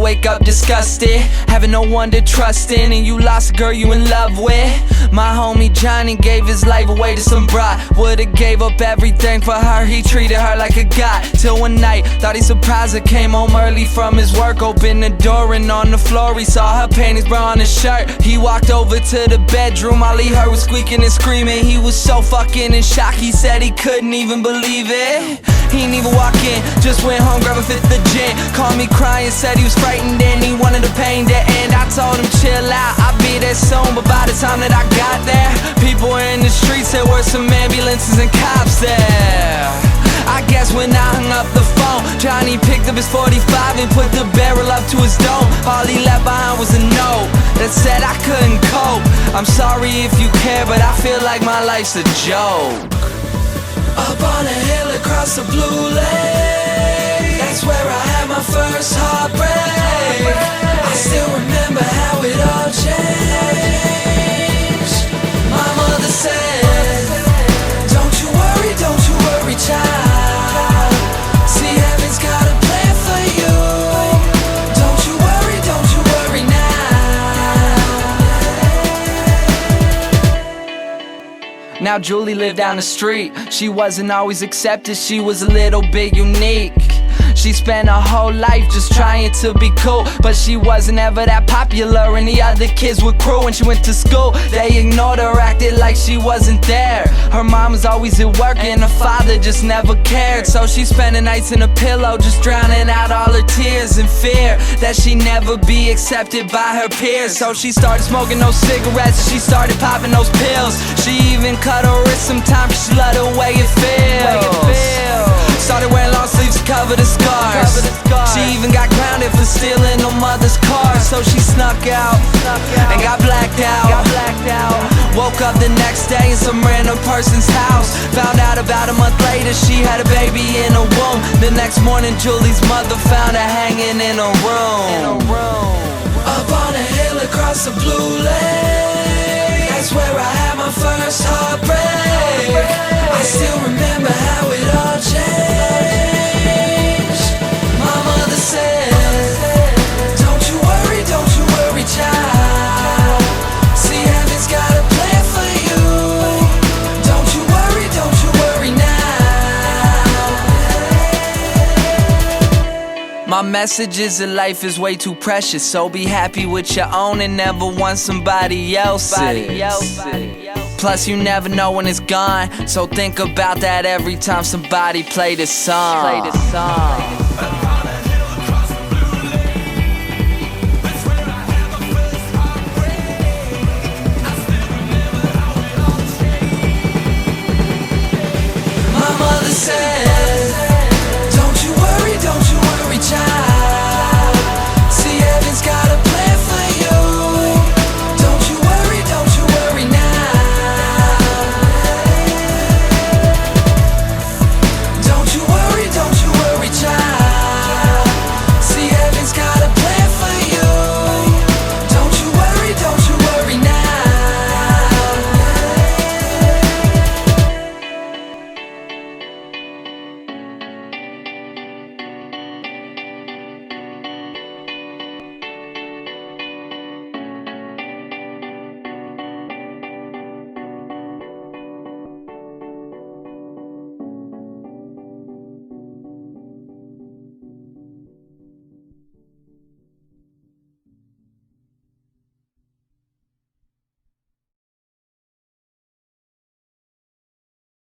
wake up disgusted, having no one to trust in, and you lost a girl you in love with. My homie Johnny gave his life away to some bride. Would've gave up everything for her, he treated her like a god. Till one night, thought he surprised her, came home early from his work. Opened the door and on the floor he saw her panties, bra on his shirt. He walked over to the bedroom, all he heard was squeaking and screaming. He was so fucking in shock, he said he couldn't even believe it. He didn't even walk in, just went home, grabbed a fifth of gin. Called me crying, said he was frightened and he wanted the pain to end. I told him chill out, I'll be there soon. But by the time that I got there, people were in the streets, there were some ambulances and cops there. I guess when I hung up the phone, Johnny picked up his 45 and put the barrel up to his dome. All he left behind was a note that said I couldn't cope. I'm sorry if you care, but I feel like my life's a joke. Up on a hill across the blue lake, that's where I had my first heartbreak. I still remember how it all changed. My mother said, don't you worry, child. See, heaven's got a plan for you. Don't you worry now. Now Julie lived down the street. She wasn't always accepted, she was a little bit unique. She spent her whole life just trying to be cool, but she wasn't ever that popular and the other kids were cruel. When she went to school, they ignored her, acted like she wasn't there. Her mom was always at work and her father just never cared. So she spent the nights in a pillow, just drowning out all her tears in fear that she'd never be accepted by her peers. So she started smoking those cigarettes and she started popping those pills. She even cut her wrist sometimes, she loved the way it feels. Started wearing long sleeves to cover the scars. She even got grounded for stealing her mother's car. So she snuck out and got blacked out. Woke up the next day in some random person's house. Found out about a month later she had a baby in her womb. The next morning Julie's mother found her hanging in her room. Up on a hill across the blue lake, that's where I had my first heartbreak. I still remember how it all changed. My mother said, don't you worry, child. See, heaven's got a plan for you. Don't you worry now. My message is that life is way too precious, so be happy with your own and never want somebody else's. Plus you never know when it's gone, so think about that every time somebody play this song.